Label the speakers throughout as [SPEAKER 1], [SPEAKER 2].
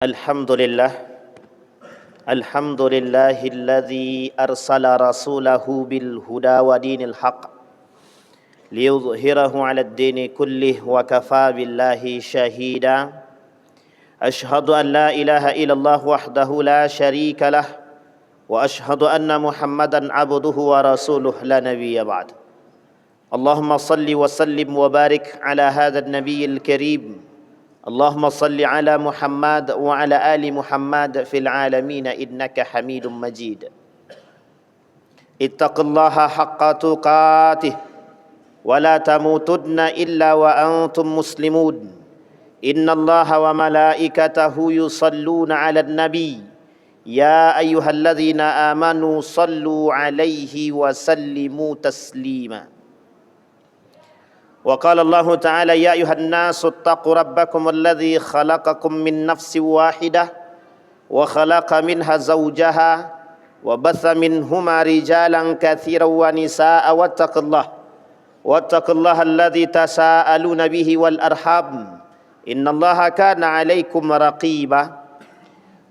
[SPEAKER 1] الحمد لله الحمد لله الذي أرسل رسوله بالهدى ودين الحق ليظهره على الدين كله وكفى بالله شهيدا أشهد أن لا إله إلا الله وحده لا شريك له وأشهد أن محمدا عبده ورسوله لا نبي بعد اللهم صل وسلم وبارك على هذا النبي الكريم اللهم صل على محمد وعلى آل محمد في العالمين إنك حميد مجيد اتق الله حق تقاته ولا تموتن إلا وأنتم مسلمون إن الله وملائكته يصلون على النبي يا أيها الذين آمنوا صلوا عليه وسلموا تسليما وقال الله تعالى يا أيها الناس اتقوا ربكم الذي خلقكم من نفس واحدة وخلق منها زوجها وبث منهما رجالا كثيرا ونساء واتقوا الله الذي تساءلون به والأرحام إن الله كان عليكم رقيبا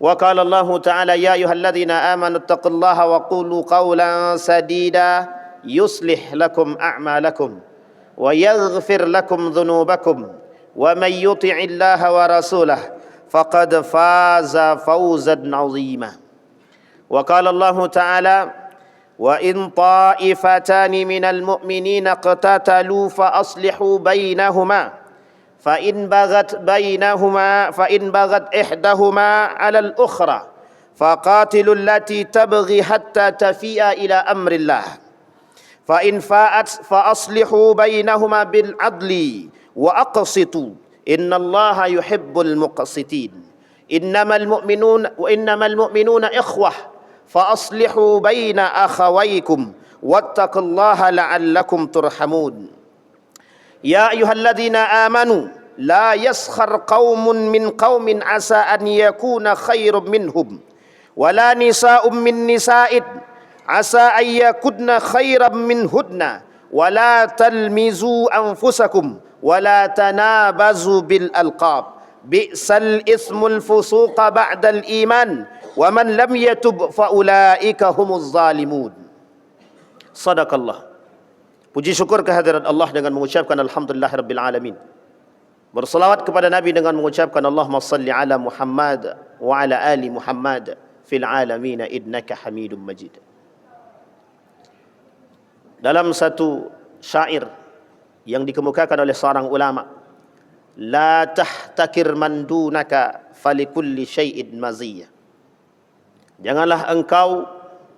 [SPEAKER 1] وقال الله تعالى يا أيها الذين آمنوا اتقوا الله وقولوا قولا سديدا يصلح لكم أعمالكم ويغفر لكم ذنوبكم ومن يطع الله ورسوله فقد فاز فوزا عظيما وقال الله تعالى وإن طائفتان من المؤمنين اقتتلوا فأصلحوا بينهما فإن بغت إحداهما على الأخرى فقاتلوا التي تبغي حتى تفيء إلى أمر الله فإن فاءت فأصلحوا بينهما بالعدل وأقسطوا إن الله يحب المقسطين إنما المؤمنون إخوة فأصلحوا بين أخويكم واتقوا الله لعلكم ترحمون يا أيها الذين آمنوا لا يسخر قوم من قوم عسى أن يكون خير منهم ولا نساء من نساء عسى أن يكن خيرا منهن ولا تلمزوا أنفسكم ولا تنابزوا بالألقاب بئس الإثم الفسوق بعد الإيمان ومن لم يتب فأولئك هم الظالمون صدق الله. Puji syukur kehadirat Allah dengan mengucapkan alhamdulillahirabbil alamin. Berselawat kepada Nabi dengan mengucapkan Allahumma salli ala Muhammad wa ala ali Muhammad fil alamin innaka Hamidum Majid. Dalam satu syair yang dikemukakan oleh seorang ulama, la tahtakir man dunaka falikulli syai'in maziyah. Janganlah engkau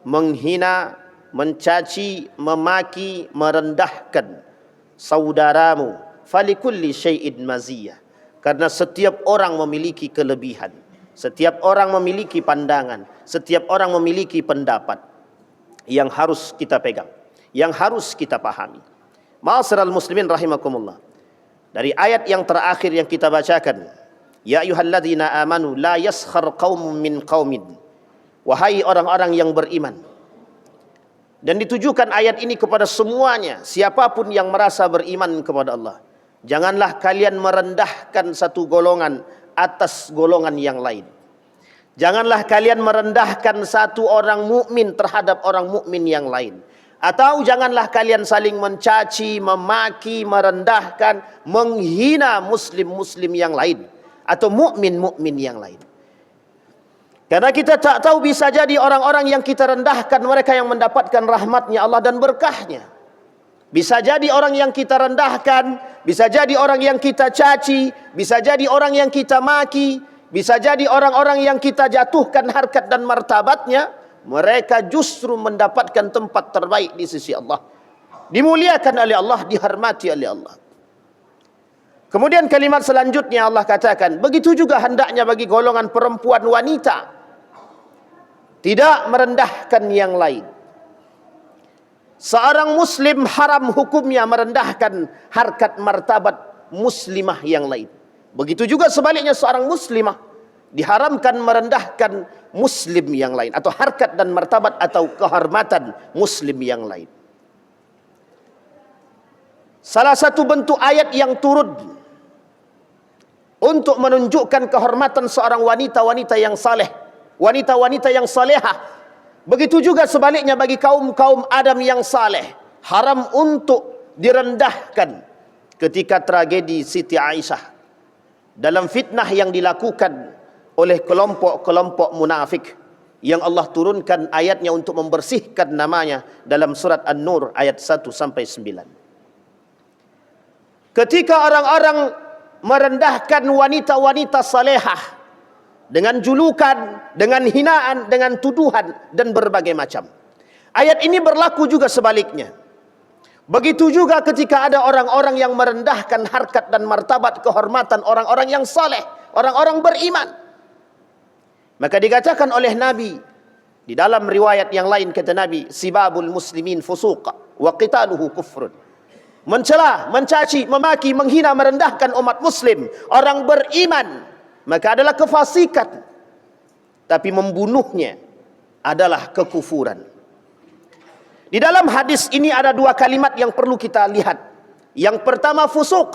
[SPEAKER 1] menghina, mencaci, memaki, merendahkan saudaramu, falikulli syai'in maziyah. Karena setiap orang memiliki kelebihan, setiap orang memiliki pandangan, setiap orang memiliki pendapat yang harus kita pegang, yang harus kita pahami. Ma'asyiral muslimin rahimakumullah. Dari ayat yang terakhir yang kita bacakan, ya ayyuhalladzina amanu la yaskhar qaumun min qaumin. Wahai orang-orang yang beriman. Dan ditujukan ayat ini kepada semuanya, siapapun yang merasa beriman kepada Allah. Janganlah kalian merendahkan satu golongan atas golongan yang lain. Janganlah kalian merendahkan satu orang mukmin terhadap orang mukmin yang lain. Atau janganlah kalian saling mencaci, memaki, merendahkan, menghina muslim-muslim yang lain atau mukmin-mukmin yang lain. Karena kita tak tahu, bisa jadi orang-orang yang kita rendahkan mereka yang mendapatkan rahmatnya Allah dan berkahnya. Bisa jadi orang yang kita rendahkan, bisa jadi orang yang kita caci, bisa jadi orang yang kita maki, bisa jadi orang-orang yang kita jatuhkan harkat dan martabatnya, mereka justru mendapatkan tempat terbaik di sisi Allah, dimuliakan oleh Allah, dihormati oleh Allah. Kemudian kalimat selanjutnya Allah katakan, begitu juga hendaknya bagi golongan perempuan wanita, tidak merendahkan yang lain. Seorang muslim haram hukumnya merendahkan harkat martabat muslimah yang lain. Begitu juga sebaliknya, seorang muslimah diharamkan merendahkan muslim yang lain atau harkat dan martabat atau kehormatan muslim yang lain. Salah satu bentuk ayat yang turun untuk menunjukkan kehormatan seorang wanita-wanita yang saleh, wanita-wanita yang salehah. Begitu juga sebaliknya bagi kaum-kaum Adam yang saleh, haram untuk direndahkan ketika tragedi Siti Aisyah dalam fitnah yang dilakukan oleh kelompok-kelompok munafik yang Allah turunkan ayatnya untuk membersihkan namanya dalam surat An-Nur ayat 1 sampai 9. Ketika orang-orang merendahkan wanita-wanita salehah dengan julukan, dengan hinaan, dengan tuduhan dan berbagai macam. Ayat ini berlaku juga sebaliknya. Begitu juga ketika ada orang-orang yang merendahkan harkat dan martabat kehormatan orang-orang yang saleh, orang-orang beriman. Maka dikatakan oleh Nabi di dalam riwayat yang lain, kata Nabi, sibabul muslimin fusuqa wa qitaluhu kufrun. Mencela, mencaci, memaki, menghina, merendahkan umat muslim, orang beriman, maka adalah kefasikan. Tapi membunuhnya adalah kekufuran. Di dalam hadis ini ada dua kalimat yang perlu kita lihat. Yang pertama fusuk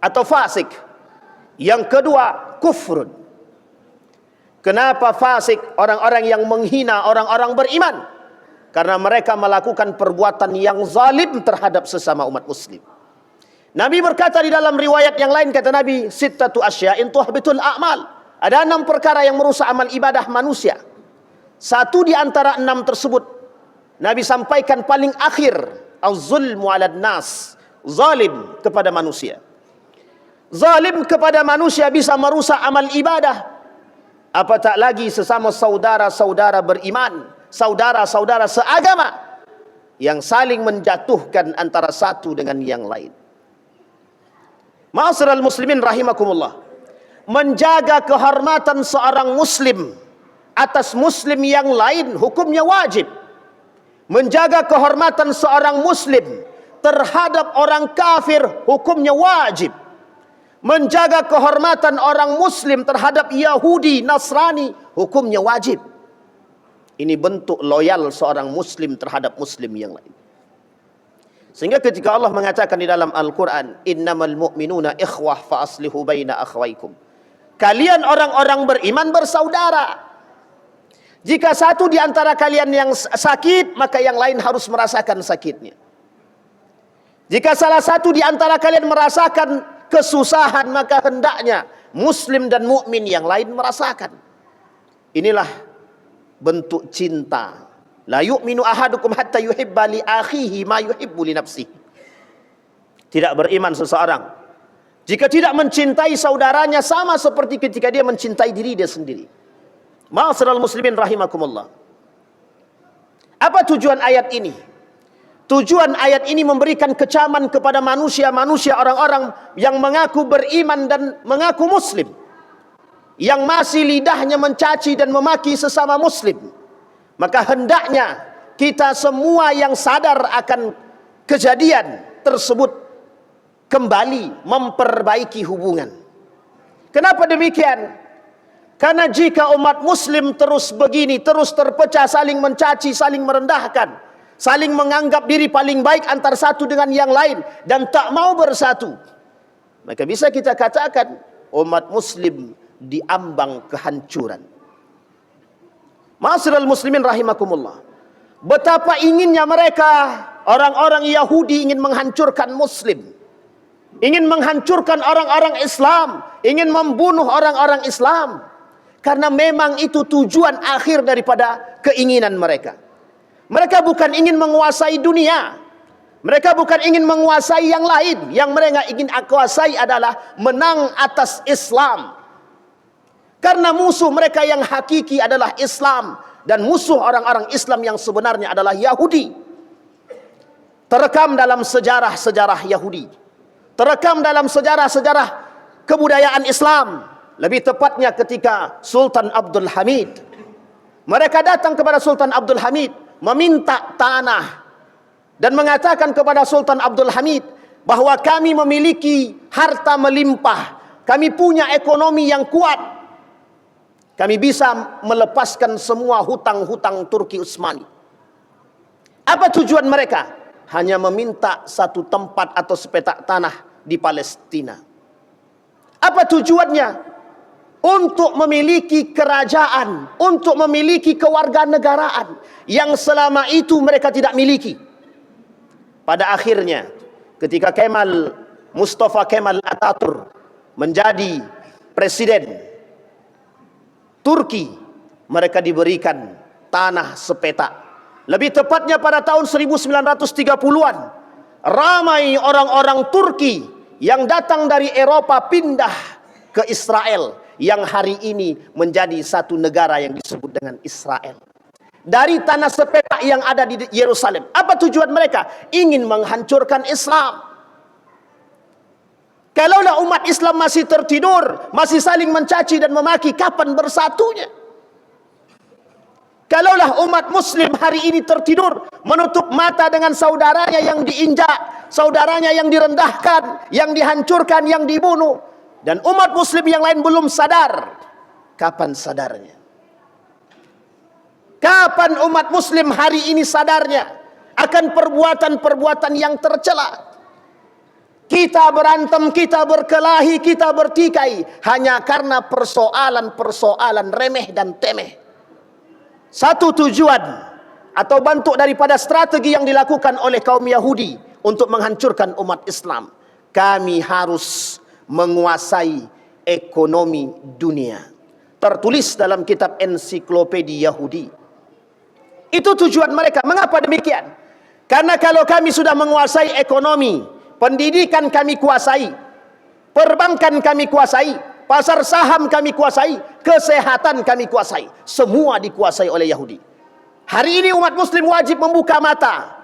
[SPEAKER 1] atau fasik. Yang kedua kufrun. Kenapa fasik? Orang-orang yang menghina orang-orang beriman. Karena mereka melakukan perbuatan yang zalim terhadap sesama umat muslim. Nabi berkata di dalam riwayat yang lain, kata Nabi, sittatu asya'in tuhbitul a'mal. Ada 6 perkara yang merusak amal ibadah manusia. Satu di antara 6 tersebut Nabi sampaikan paling akhir, az-zulmu 'alan nas, zalim kepada manusia. Zalim kepada manusia bisa merusak amal ibadah. Apa tak lagi sesama saudara-saudara beriman, saudara-saudara seagama yang saling menjatuhkan antara satu dengan yang lain. Ma'asyiral muslimin rahimakumullah. Menjaga kehormatan seorang muslim atas muslim yang lain hukumnya wajib. Menjaga kehormatan seorang muslim terhadap orang kafir hukumnya wajib. Menjaga kehormatan orang muslim terhadap Yahudi, Nasrani hukumnya wajib. Ini bentuk loyal seorang muslim terhadap muslim yang lain. Sehingga ketika Allah mengatakan di dalam Al-Quran, innamal mu'minuna ikhwah fa aslihu baina akhwaikum. Kalian orang-orang beriman bersaudara. Jika satu di antara kalian yang sakit, maka yang lain harus merasakan sakitnya. Jika salah satu di antara kalian merasakan kesusahan, maka hendaknya muslim dan mukmin yang lain merasakan. Inilah bentuk cinta. La yu'minu ahadukum hatta yuhibba li akhihi ma yuhibbu li nafsihi. Tidak beriman seseorang jika tidak mencintai saudaranya sama seperti ketika dia mencintai diri dia sendiri. Ma'asyiral muslimin rahimakumullah. Apa tujuan ayat ini? Tujuan ayat ini memberikan kecaman kepada manusia-manusia, orang-orang yang mengaku beriman dan mengaku muslim, yang masih lidahnya mencaci dan memaki sesama muslim. Maka hendaknya kita semua yang sadar akan kejadian tersebut kembali memperbaiki hubungan. Kenapa demikian? Karena jika umat muslim terus begini, terus terpecah, saling mencaci, saling merendahkan, saling menganggap diri paling baik antar satu dengan yang lain, dan tak mau bersatu, maka bisa kita katakan umat muslim diambang kehancuran. Ma'asyiral muslimin rahimakumullah. Betapa inginnya mereka, orang-orang Yahudi, ingin menghancurkan muslim, ingin menghancurkan orang-orang Islam, ingin membunuh orang-orang Islam. Karena memang itu tujuan akhir daripada keinginan mereka. Mereka bukan ingin menguasai dunia, mereka bukan ingin menguasai yang lain. Yang mereka ingin kuasai adalah menang atas Islam. Karena musuh mereka yang hakiki adalah Islam, dan musuh orang-orang Islam yang sebenarnya adalah Yahudi. Terekam dalam sejarah-sejarah Yahudi, terekam dalam sejarah-sejarah kebudayaan Islam. Lebih tepatnya ketika Sultan Abdul Hamid, mereka datang kepada Sultan Abdul Hamid meminta tanah dan mengatakan kepada Sultan Abdul Hamid bahwa kami memiliki harta melimpah, kami punya ekonomi yang kuat, kami bisa melepaskan semua hutang-hutang Turki Utsmani. Apa tujuan mereka? Hanya meminta satu tempat atau sepetak tanah di Palestina. Apa tujuannya? Untuk memiliki kerajaan, untuk memiliki kewarganegaraan yang selama itu mereka tidak miliki. Pada akhirnya, ketika Mustafa Kemal Atatürk menjadi presiden Turki, mereka diberikan tanah sepetak. Lebih tepatnya pada tahun 1930-an, ramai orang-orang Turki yang datang dari Eropa pindah ke Israel, yang hari ini menjadi satu negara yang disebut dengan Israel. Dari tanah sepetak yang ada di Yerusalem. Apa tujuan mereka? Ingin menghancurkan Islam. Kalaulah umat Islam masih tertidur, masih saling mencaci dan memaki, kapan bersatunya? Kalaulah umat Muslim hari ini tertidur, menutup mata dengan saudaranya yang diinjak, saudaranya yang direndahkan, yang dihancurkan, yang dibunuh, dan umat Muslim yang lain belum sadar, kapan sadarnya? Kapan umat Muslim hari ini sadarnya akan perbuatan-perbuatan yang tercela? Kita berantem, kita berkelahi, kita bertikai hanya karena persoalan-persoalan remeh dan temeh. Satu tujuan atau bentuk daripada strategi yang dilakukan oleh kaum Yahudi untuk menghancurkan umat Islam. Kami harus menguasai ekonomi dunia. Tertulis dalam kitab ensiklopedia Yahudi. Itu tujuan mereka. Mengapa demikian? Karena kalau kami sudah menguasai ekonomi, pendidikan kami kuasai, perbankan kami kuasai, pasar saham kami kuasai, kesehatan kami kuasai, semua dikuasai oleh Yahudi. Hari ini umat Muslim wajib membuka mata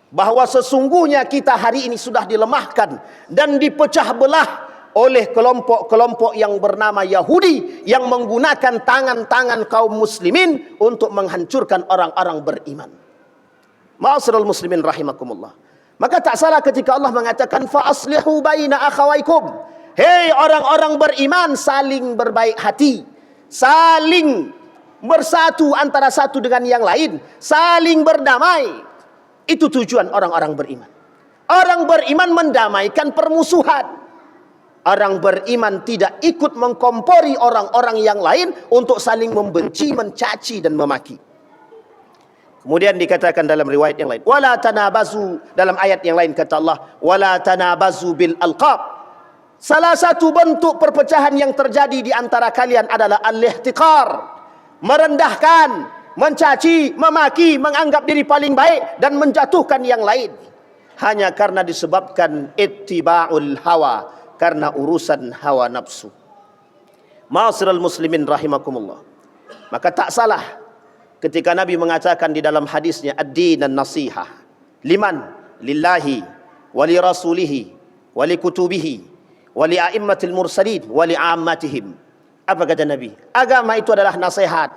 [SPEAKER 1] bahwa sesungguhnya kita hari ini sudah dilemahkan dan dipecah belah oleh kelompok-kelompok yang bernama Yahudi yang menggunakan tangan-tangan kaum muslimin untuk menghancurkan orang-orang beriman. Ma'asyiral muslimin rahimakumullah. Maka tak salah ketika Allah mengatakan fa aslihu baina akhawaikum. Hei orang-orang beriman, saling berbaik hati, saling bersatu antara satu dengan yang lain, saling berdamai. Itu tujuan orang-orang beriman. Orang beriman mendamaikan permusuhan. Orang beriman tidak ikut mengkompori orang-orang yang lain untuk saling membenci, mencaci dan memaki. Kemudian dikatakan dalam riwayat yang lain, wala tanabazu, dalam ayat yang lain kata Allah, wala tanabazu bil alqab. Salah satu bentuk perpecahan yang terjadi di antara kalian adalah al-ihtiqar, merendahkan, mencaci, memaki, menganggap diri paling baik dan menjatuhkan yang lain hanya karena disebabkan ittiba'ul hawa, karena urusan hawa nafsu. Ma'asyiral muslimin rahimakumullah. Maka tak salah ketika Nabi mengatakan di dalam hadisnya, ad-din an-nasihah liman lillahi wali rasulihi wali kutubihi wali a'immatil mursalin wali ammatihim. Apa kata Nabi? Agama itu adalah nasihat.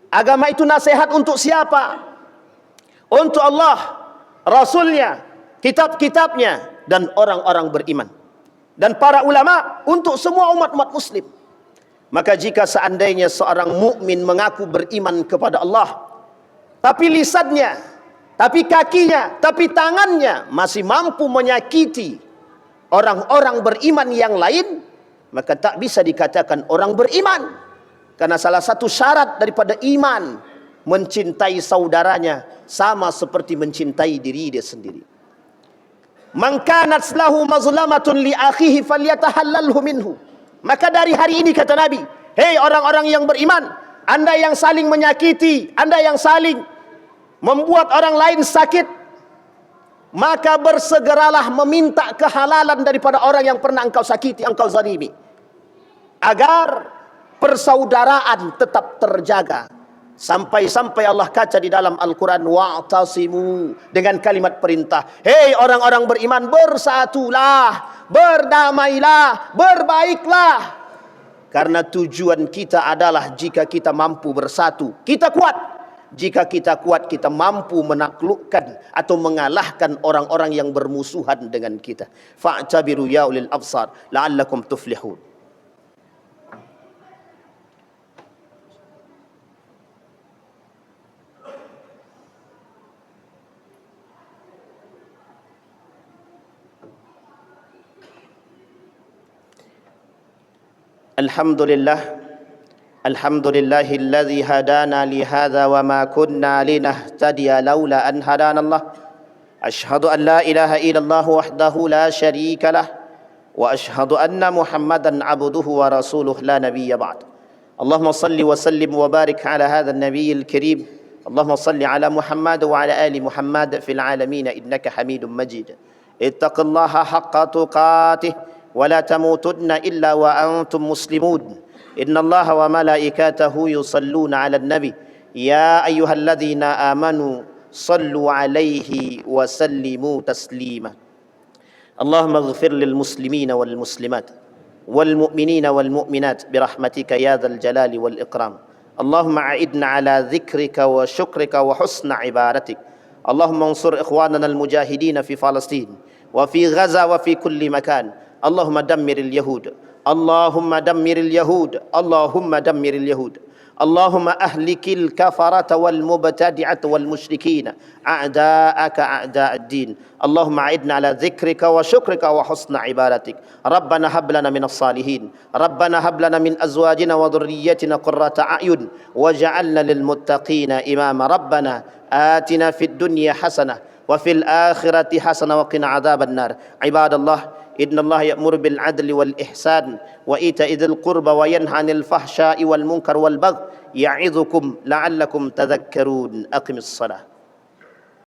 [SPEAKER 1] Agama itu nasihat untuk siapa? Untuk Allah, Rasulnya, kitab-kitabnya, dan orang-orang beriman. Dan para ulama untuk semua umat-umat muslim. Maka jika seandainya seorang mukmin mengaku beriman kepada Allah, tapi lisannya, tapi kakinya, tapi tangannya masih mampu menyakiti orang-orang beriman yang lain, maka tak bisa dikatakan orang beriman. Karena salah satu syarat daripada iman, mencintai saudaranya sama seperti mencintai diri dia sendiri. Man kanat lahu mazlamatun li akhihi falyatahallalhu minhu. Maka dari hari ini kata Nabi, hei orang-orang yang beriman, anda yang saling menyakiti, anda yang saling membuat orang lain sakit, maka bersegeralah meminta kehalalan daripada orang yang pernah engkau sakiti, engkau zalimi, agar persaudaraan tetap terjaga. Sampai-sampai Allah kaca di dalam Al-Quran, wa'tasimu, dengan kalimat perintah, hei orang-orang beriman, bersatulah, berdamailah, berbaiklah. Karena tujuan kita adalah jika kita mampu bersatu, kita kuat. Jika kita kuat, kita mampu menaklukkan atau mengalahkan orang-orang yang bermusuhan dengan kita. Fa'tabiru ya ulil absar la'allakum tuflihun. Alhamdulillah, alhamdulillahilladzi hadana li hadza wa ma kunna linahtadiya laula an hadanallah. Asyhadu an la ilaha illallah wahdahu la syarika lah wa asyhadu anna Muhammadan abduhu wa rasuluh la nabiyya ba'd. Allahumma salli wa sallim wa barik ala hadzal nabiyil karim. Allahumma salli ala Muhammad wa ala ali Muhammad fil alamin innaka Hamidum Majid. Ittaqillaha haqqa tuqatih ولا تموتن إلا وأنتم مسلمون إن الله وملائكته يصلون على النبي يا أيها الذين آمنوا صلوا عليه وسلموا تسليما اللهم اغفر للمسلمين والمسلمات والمؤمنين والمؤمنات برحمتك يا ذا الجلال والإكرام اللهم أعدنا على ذكرك وشكرك وحسن عبادتك اللهم انصر إخواننا المجاهدين في فلسطين وفي غزة وفي كل مكان اللهم دمر اليهود اللهم دمر اليهود اللهم دمر اليهود اللهم أهلك الكفرة والمبتدعة والمشركين أعداءك أعداء الدين اللهم أعدنا على ذكرك وشكرك وحسن عبادتك ربنا هب لنا من الصالحين ربنا هب لنا من أزواجنا وذريتنا قرة أعين واجعلنا للمتقين إماما ربنا آتنا في الدنيا حسنة وفي الآخرة حسنة وقنا عذاب النار عباد الله إن الله يأمر بالعدل والإحسان وإيتاء ذي القربى وينهى عن الفحشاء والمنكر والبغي يعظكم لعلكم تذكرون أقم الصلاة